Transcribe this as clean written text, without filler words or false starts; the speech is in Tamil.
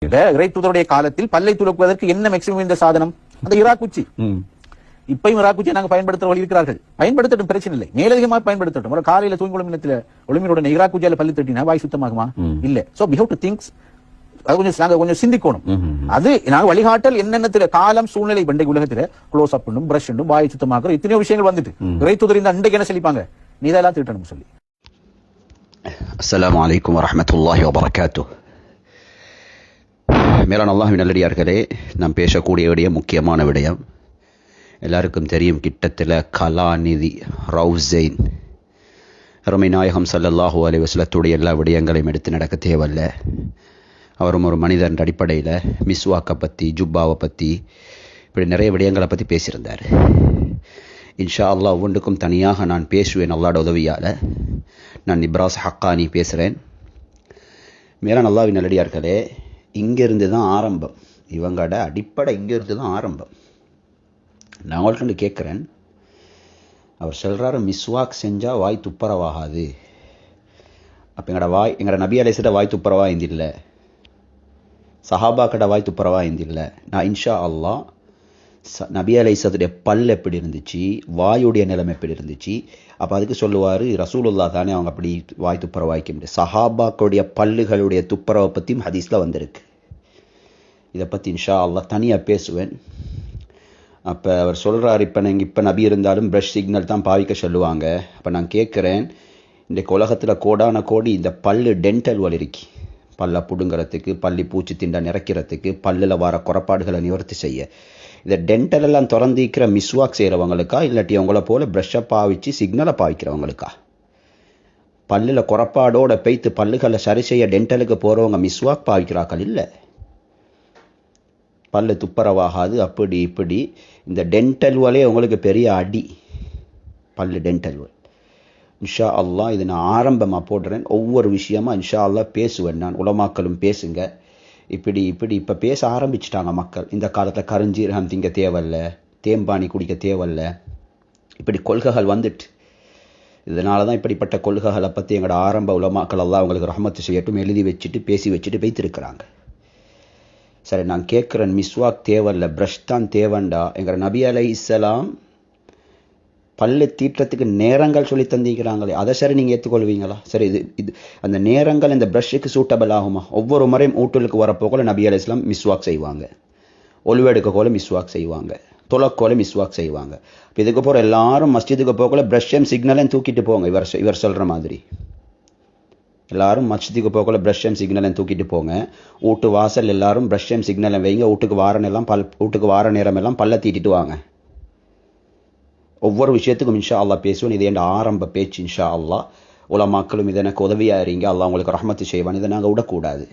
இறைத்துதருடைய காலத்தில் பல்லை துலக்குவதற்கு என்ன மேக்சிமம் இந்த சாதனம்? அந்த இராக்குச்சி. இப்பயும் இராக்குச்சியை நாங்க பயன்படுத்துற வழி இருக்கிறார்கள். பயன்படுத்தட்டும், பிரச்சனை இல்லை. மேலதிகமாக பயன்படுத்தட்டும். ஒரு காலையில தூங்கி ஒளிமினத்துல ஒளிமினுடைய இராக்குச்சியால பல்லு தட்டினா வாய் சுத்தமாகுமா? இல்ல. So we have to think. அது கொஞ்சம் சிந்திக்கணும். அது நாங்க வழிகாட்டல் என்னென்ன காலம் சூழ்நிலை பண்டை உலகத்துல க்ளோஸ் அப் பண்ணும், பிரஷ் பண்ணும், வாய் சுத்தமாக்குற எத்தனையோ விஷயங்கள் வந்துட்டு இறைத்துதர் இந்த அண்டைக்கு என்ன சொல்லிப்பாங்க, நீ இதெல்லாம் திட்டணும் சொல்லி. அஸ்ஸலாமு அலைக்கும் வரஹ்மத்துல்லாஹி வபரகாத்துஹ். மேலான அல்லாஹ்வின் நல்லடியார்களே, நாம் பேசக்கூடிய விடயம் முக்கியமான விடயம். எல்லாருக்கும் தெரியும், கிட்டத்தில் கலாநிதி ரவுசைன் அருமை நாயகம் ஸல்லல்லாஹு அலைஹி வஸல்லத்துடைய எல்லா விடயங்களையும் எடுத்து நடக்க தேவையில்லை. அவரும் ஒரு மனிதன் அடிப்படையில் மிஸ்வாக்கை பற்றி, ஜுப்பாவை பற்றி, இப்படி நிறைய விடயங்களை பற்றி பேசியிருந்தார். இன்ஷா அல்லாஹ் ஒவ்வொன்றுக்கும் தனியாக நான் பேசுவேன். அல்லாஹ்வுடைய உதவியால் நான் இப்ராஸ் ஹக்கானி பேசுகிறேன். மேலான அல்லாஹ்வின் நல்லடியார்களே, இங்கேருந்து தான் ஆரம்பம். இவங்களோட அடிப்படை இங்கேருந்து தான் ஆரம்பம். நான் அவள்கிட்ட கேட்குறேன், அவர் சொல்கிறாரு மிஸ்வாக் செஞ்சால் வாய் துப்புரவாகாது. அப்போ எங்களோட நபி அலைஹிஸ்ஸலாம் வாய் துப்புரவா இருந்தில்லை, சஹாபாக்கட வாய் துப்புரவா இருந்தில்லை. நான் இன்ஷா அல்லாஹ் நபி அலைஹிஸ்ஸலாத்துடைய பல் எப்படி இருந்துச்சு, வாயுடைய நிலைமை எப்படி இருந்துச்சு, அப்போ அதுக்கு சொல்லுவார் ரசூலுல்லாஹ் தானே அவங்க அப்படி வாய் துப்புரவா வைக்க முடியும். சஹாபாக்களுடைய பல்லுகளுடைய துப்புரவை பற்றியும் ஹதீஸில் வந்திருக்கு. இதை பற்றி இன்ஷா அல்லாஹ் தனியாக பேசுவேன். அப்போ அவர் சொல்கிறார், இப்போ நபி இருந்தாலும் ப்ரஷ் சிக்னல் தான் பாவிக்க சொல்லுவாங்க. அப்போ நான் கேட்குறேன், இன்றைக்கு உலகத்தில் கோடான கோடி இந்த பல்லு டென்டல் வலி இருக்கு, பல்லை பிடுங்கிறதுக்கு, பள்ளி பூச்சி திண்டை நிறைக்கிறதுக்கு, பல்லில் வர குறைபாடுகளை நிவர்த்தி செய்ய. இதை டென்டல் எல்லாம் திறந்திக்கிற மிஸ்வாக் செய்கிறவங்களுக்கா, இல்லாட்டி அவங்கள போல் ப்ரஷ்ஷை பாவிச்சு சிக்னலை பாவிக்கிறவங்களுக்கா? பல்லில் குறைபாடோட பெய்த்து பல்லுகளை சரி செய்ய டென்டலுக்கு போகிறவங்க மிஸ்வாக் பாவிக்கிறாக்கள் இல்லை. பல்லு துப்புரவாகாது அப்படி இப்படி. இந்த டென்டல் வலே உங்களுக்கு பெரிய அடி, பல்லு டென்டல் வல். இன்ஷா அல்லாஹ் இது நான் ஆரம்பமாக போடுறேன். ஒவ்வொரு விஷயமா இன்ஷா அல்லாஹ் பேசுவேன் நான். உலமாக்களும் பேசுங்க. இப்படி இப்போ பேச ஆரம்பிச்சிட்டாங்க மக்கள். இந்த காலத்தில் கருஞ்சீரகம் திங்க தேவையில்ல, தேம்பானி குடிக்க தேவையில்ல, இப்படி கொள்கைகள் வந்துட்டு. இதனால தான் இப்படிப்பட்ட கொள்கைகளை பற்றி எங்களோட ஆரம்ப உலமாக்கள் அல்லாஹ் அவங்களுக்கு ரஹ்மத்து செய்யட்டும் எழுதி வச்சுட்டு பேசி வச்சுட்டு வைத்திருக்கிறாங்க. சரி, நான் கேட்குறேன், மிஸ்வாக் தேவையில்ல, ப்ரஷ் தான் தேவண்டா. எங்கள் நபி அலைஹிஸ்ஸலாம் பல்லு தீட்டுறதுக்கு நேரங்கள் சொல்லி தந்திக்கிறாங்களே, அதை சரி நீங்கள் ஏற்றுக்கொள்வீங்களா? சரி, இது அந்த நேரங்கள் இந்த ப்ரஷ்ஷுக்கு சூட்டபிள் ஆகுமா? ஒவ்வொரு முறையும் ஊட்டலுக்கு வரப்போல நபி அலைஹிஸ்ஸலாம் மிஸ்வாக் செய்வாங்க, ஒழுவெடுக்க போல மிஸ்வாக் செய்வாங்க, துளக்கோல மிஸ்வாக் செய்வாங்க. இப்போ இதுக்கு போகிற எல்லாரும் மஸ்ஜிதுக்கு போகல ப்ரஷ்ஷையும் சிக்னலையும் தூக்கிட்டு போங்க. இவர் சொல்கிற மாதிரி எல்லாரும் மஸ்ஜிதுக்கு போகல ப்ரஷ்ஷையும் சிக்னலையும் தூக்கிட்டு போங்க. வீட்டு வாசல் எல்லாரும் ப்ரஷ்ஷையும் சிக்னலையும் வைங்க. வீட்டுக்கு வார நேரம் எல்லாம் பல்ல தீட்டிட்டு வாங்க. ஒவ்வொரு விஷயத்துக்கும் இன்ஷா அல்லாஹ் பேசுவேன். இது என் ஆரம்ப பேச்சு. இன்ஷா அல்லாஹ் உலமாக்களும் இது எனக்கு உதவியாக இருங்க. அல்லாஹ் உங்களுக்கு ரஹ்மத்து செய்வான். இதை நாங்கள் விடக்கூடாது.